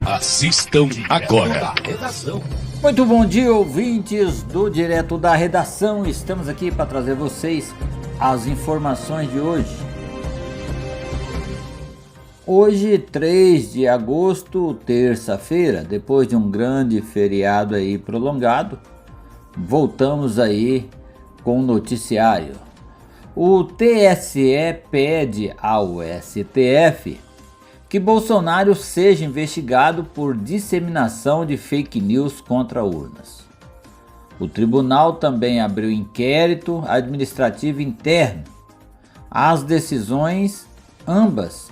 Assistam agora. Muito bom dia, ouvintes do Direto da Redação. Estamos aqui para trazer vocês as informações de hoje. Hoje, 3 de agosto, terça-feira, depois de um grande feriado aí prolongado, voltamos aí com o noticiário. O TSE pede ao STF que Bolsonaro seja investigado por disseminação de fake news contra urnas. O tribunal também abriu inquérito administrativo interno. As decisões, ambas,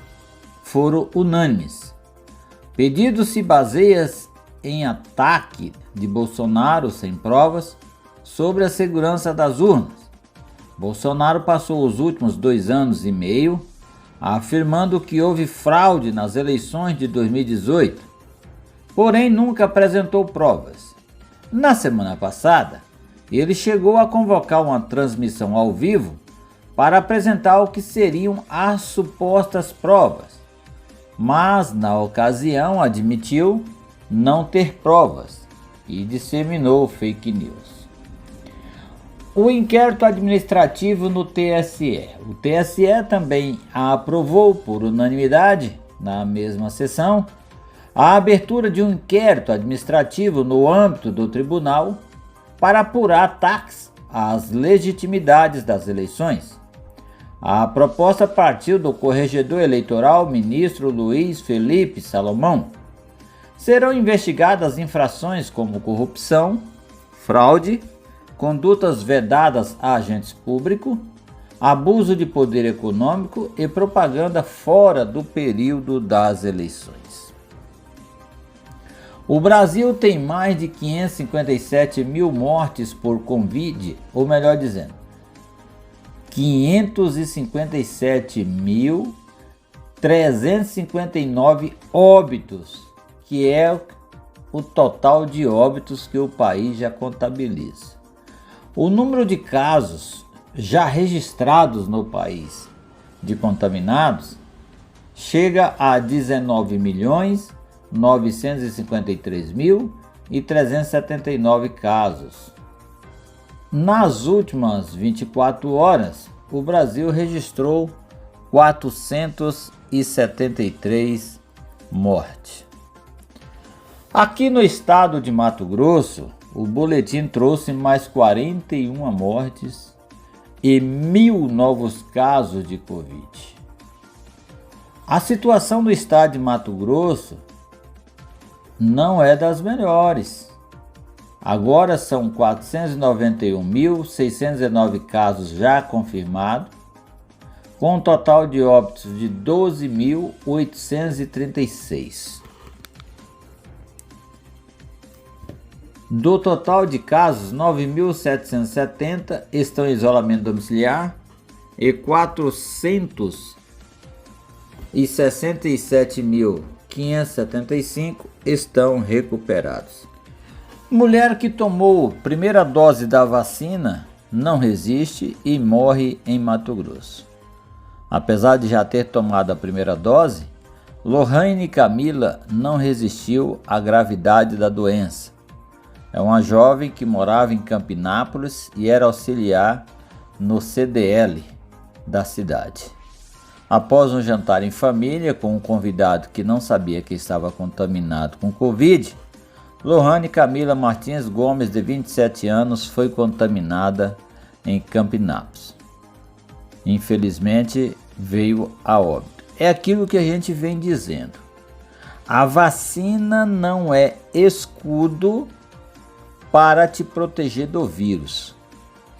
foram unânimes. Pedido se baseia em ataque de Bolsonaro sem provas sobre a segurança das urnas. Bolsonaro passou os últimos 2 anos e meio afirmando que houve fraude nas eleições de 2018, porém nunca apresentou provas. Na semana passada, ele chegou a convocar uma transmissão ao vivo para apresentar o que seriam as supostas provas, mas na ocasião admitiu não ter provas e disseminou fake news. O inquérito administrativo no TSE. O TSE também aprovou por unanimidade, na mesma sessão, a abertura de um inquérito administrativo no âmbito do tribunal para apurar ataques às legitimidades das eleições. A proposta partiu do corregedor eleitoral ministro Luiz Felipe Salomão. Serão investigadas infrações como corrupção, fraude, condutas vedadas a agentes públicos, abuso de poder econômico e propaganda fora do período das eleições. O Brasil tem mais de 557 mil mortes por Covid, ou melhor dizendo, 557.359 óbitos, que é o total de óbitos que o país já contabiliza. O número de casos já registrados no país de contaminados chega a 19.953.379 casos. Nas últimas 24 horas, o Brasil registrou 473 mortes. Aqui no estado de Mato Grosso, o boletim trouxe mais 41 mortes e 1.000 novos casos de Covid. A situação do estado de Mato Grosso não é das melhores. Agora são 491.609 casos já confirmados, com um total de óbitos de 12.836. Do total de casos, 9.770 estão em isolamento domiciliar e 467.575 estão recuperados. Mulher que tomou primeira dose da vacina não resiste e morre em Mato Grosso. Apesar de já ter tomado a primeira dose, Lohane Camila não resistiu à gravidade da doença. É uma jovem que morava em Campinápolis e era auxiliar no CDL da cidade. Após um jantar em família com um convidado que não sabia que estava contaminado com Covid, Lohane Camila Martins Gomes, de 27 anos, foi contaminada em Campinápolis. Infelizmente, veio a óbito. É aquilo que a gente vem dizendo. A vacina não é escudo para te proteger do vírus.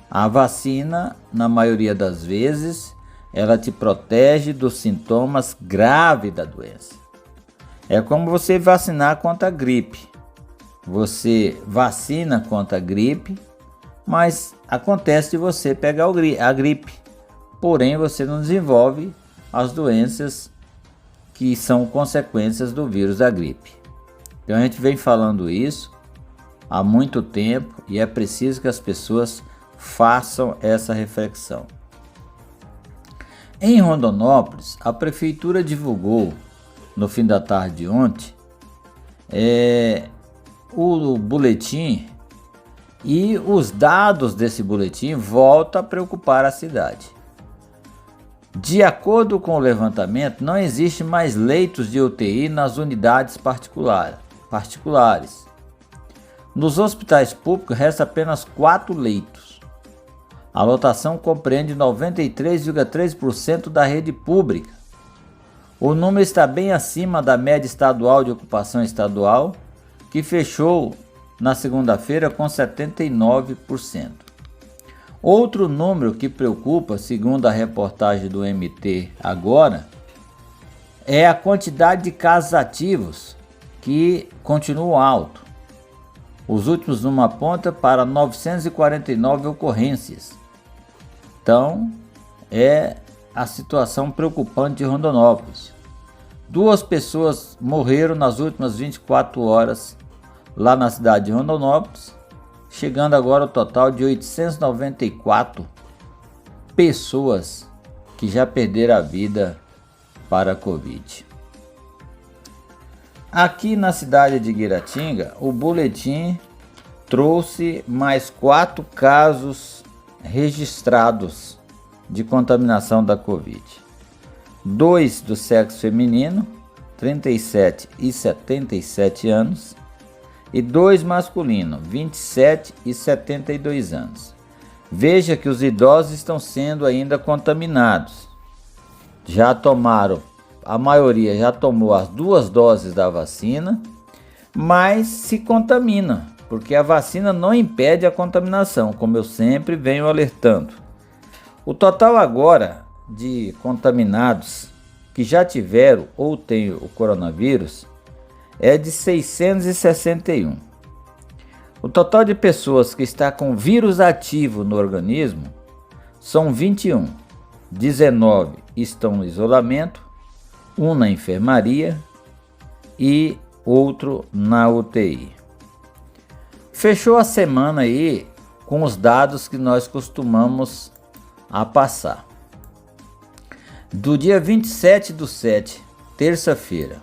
A vacina, na maioria das vezes, ela te protege dos sintomas graves da doença. É como você vacinar contra a gripe. Você vacina contra a gripe, mas acontece de você pegar a gripe. Porém, você não desenvolve as doenças que são consequências do vírus da gripe. Então a gente vem falando isso há muito tempo e é preciso que as pessoas façam essa reflexão. Em Rondonópolis, a prefeitura divulgou, no fim da tarde de ontem, o boletim e os dados desse boletim voltam a preocupar a cidade. De acordo com o levantamento, não existe mais leitos de UTI nas unidades particulares. Nos hospitais públicos resta apenas 4 leitos. A lotação compreende 93,3% da rede pública. O número está bem acima da média estadual de ocupação estadual, que fechou na segunda-feira com 79%. Outro número que preocupa, segundo a reportagem do MT agora, é a quantidade de casos ativos, que continua alto. Os últimos números apontam para 949 ocorrências. Então, é a situação preocupante de Rondonópolis. 2 pessoas morreram nas últimas 24 horas lá na cidade de Rondonópolis, chegando agora ao total de 894 pessoas que já perderam a vida para a Covid. Aqui na cidade de Guiratinga, o boletim trouxe mais 4 casos registrados de contaminação da Covid. 2 do sexo feminino, 37 e 77 anos, e 2 masculinos, 27 e 72 anos. Veja que os idosos estão sendo ainda contaminados. Já tomaram, a maioria já tomou as 2 doses da vacina, mas se contamina, porque a vacina não impede a contaminação, como eu sempre venho alertando. O total agora de contaminados que já tiveram ou têm o coronavírus é de 661. O total de pessoas que está com vírus ativo no organismo são 21. 19 estão no isolamento, 1 na enfermaria e outro na UTI. Fechou a semana aí com os dados que nós costumamos a passar. Do dia 27/7, terça-feira,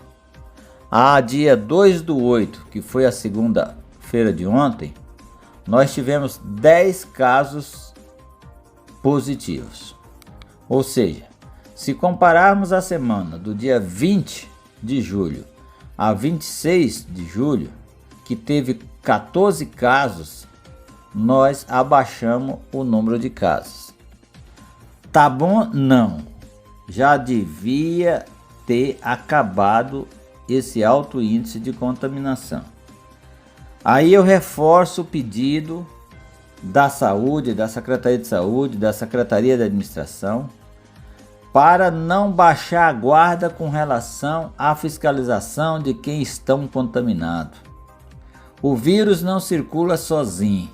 a dia 2/8, que foi a segunda-feira de ontem, nós tivemos 10 casos positivos. Ou seja, se compararmos a semana do dia 20 de julho a 26 de julho, que teve 14 casos, nós abaixamos o número de casos. Tá bom? Não. Já devia ter acabado esse alto índice de contaminação. Aí eu reforço o pedido da saúde, da Secretaria de Saúde, da Secretaria de Administração, para não baixar a guarda com relação à fiscalização de quem estão contaminados. O vírus não circula sozinho.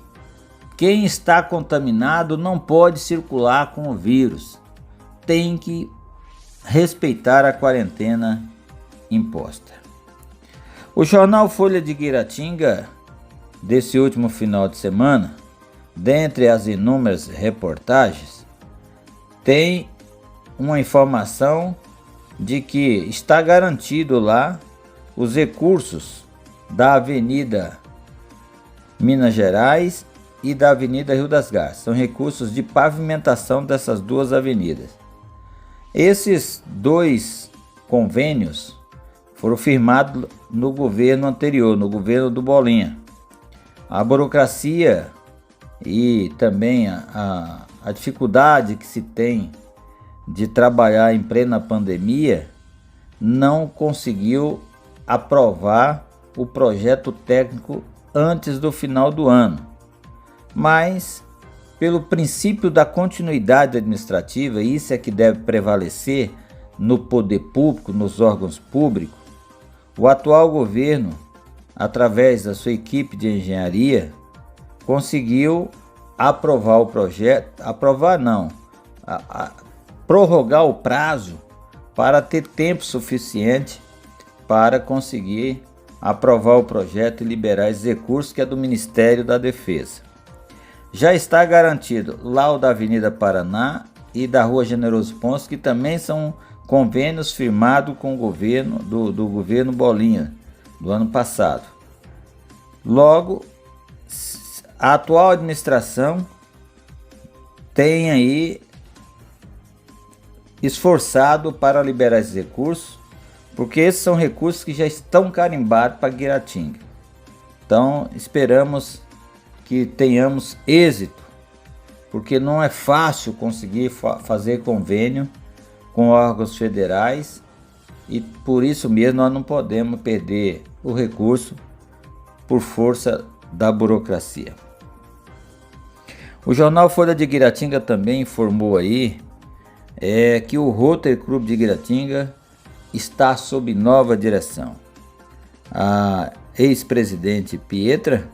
Quem está contaminado não pode circular com o vírus. Tem que respeitar a quarentena imposta. O jornal Folha de Guiratinga, desse último final de semana, dentre as inúmeras reportagens, tem uma informação de que está garantido lá os recursos da Avenida Minas Gerais e da Avenida Rio das Garças. São recursos de pavimentação dessas 2 avenidas. Esses 2 convênios foram firmados no governo anterior, no governo do Bolinha. A burocracia e também a dificuldade que se tem de trabalhar em plena pandemia não conseguiu aprovar o projeto técnico antes do final do ano. Mas, pelo princípio da continuidade administrativa, isso é que deve prevalecer no poder público, nos órgãos públicos, o atual governo, através da sua equipe de engenharia, conseguiu aprovar o projeto, prorrogar o prazo para ter tempo suficiente para conseguir aprovar o projeto e liberar esses recursos, que é do Ministério da Defesa. Já está garantido lá o da Avenida Paraná e da Rua Generoso Ponce, que também são convênios firmados com o governo do governo Bolinha, do ano passado. Logo, a atual administração tem aí esforçado para liberar esses recursos, porque esses são recursos que já estão carimbados para Guiratinga. Então esperamos que tenhamos êxito, porque não é fácil conseguir fazer convênio com órgãos federais e por isso mesmo nós não podemos perder o recurso por força da burocracia. O jornal Folha de Guiratinga também informou aí que o Rotary Club de Guiratinga está sob nova direção. A ex-presidente Pietra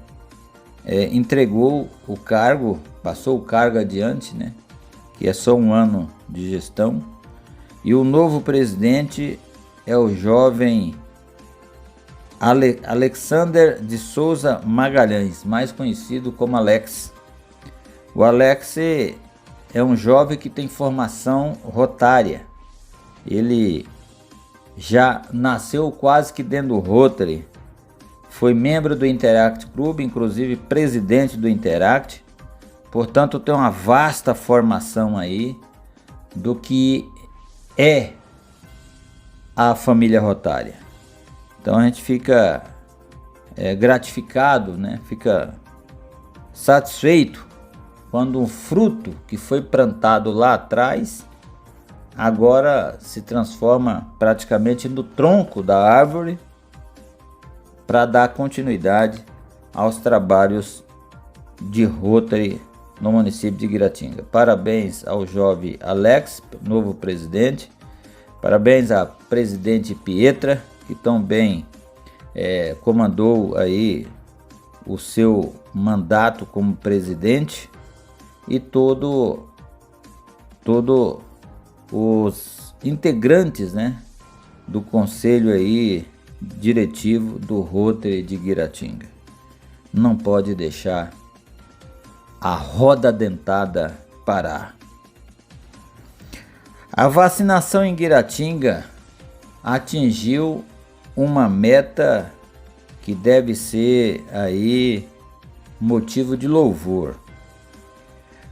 entregou o cargo, passou o cargo adiante, né? Que é só um ano de gestão. E o novo presidente é o jovem Alexander de Souza Magalhães, mais conhecido como Alex. O Alex é um jovem que tem formação rotária. Ele já nasceu quase que dentro do Rotary. Foi membro do Interact Club, inclusive presidente do Interact. Portanto, tem uma vasta formação aí do que é a família rotária. Então a gente fica gratificado, né? Fica satisfeito quando um fruto que foi plantado lá atrás agora se transforma praticamente no tronco da árvore para dar continuidade aos trabalhos de Rotary no município de Guiratinga. Parabéns ao jovem Alex, novo presidente. Parabéns à presidente Pietra, que tão bem comandou aí o seu mandato como presidente, e todos os integrantes, né, do conselho aí diretivo do Rotary de Guiratinga. Não pode deixar a roda dentada parar. A vacinação em Guiratinga atingiu uma meta que deve ser aí motivo de louvor.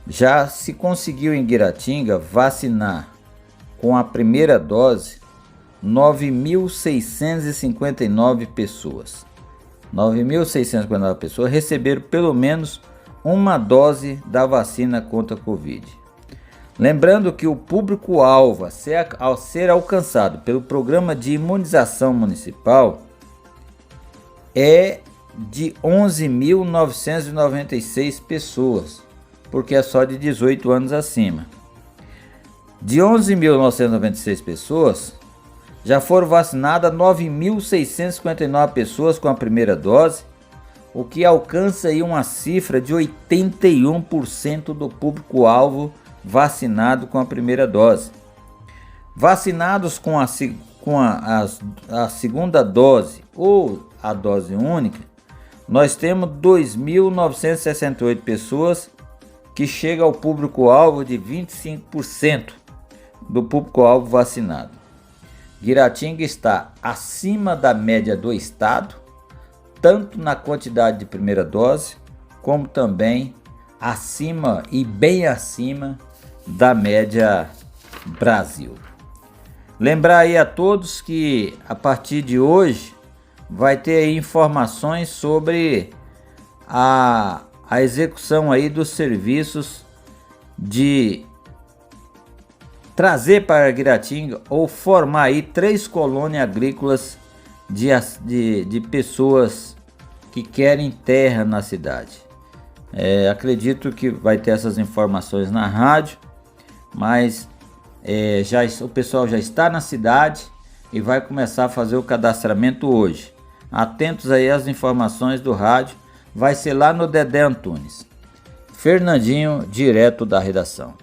Já se conseguiu em Guiratinga vacinar com a primeira dose 9.659 pessoas. 9.659 pessoas receberam pelo menos uma dose da vacina contra a Covid. Lembrando que o público-alvo ao ser alcançado pelo programa de imunização municipal é de 11.996 pessoas, porque é só de 18 anos acima. De 11.996 pessoas, já foram vacinadas 9.659 pessoas com a primeira dose, o que alcança aí uma cifra de 81% do público-alvo vacinado com a primeira dose. Vacinados com a segunda dose ou a dose única, nós temos 2.968 pessoas, que chega ao público-alvo de 25% do público-alvo vacinado. Guiratinga está acima da média do estado, tanto na quantidade de primeira dose, como também acima e bem acima da média Brasil. Lembrar aí a todos que a partir de hoje vai ter aí informações sobre a execução aí dos serviços de trazer para Guiratinga ou formar aí 3 colônias agrícolas de pessoas que querem terra na cidade. Acredito que vai ter essas informações na rádio, mas o pessoal já está na cidade e vai começar a fazer o cadastramento hoje. Atentos aí às informações do rádio, vai ser lá no Dedé Antunes. Fernandinho, direto da redação.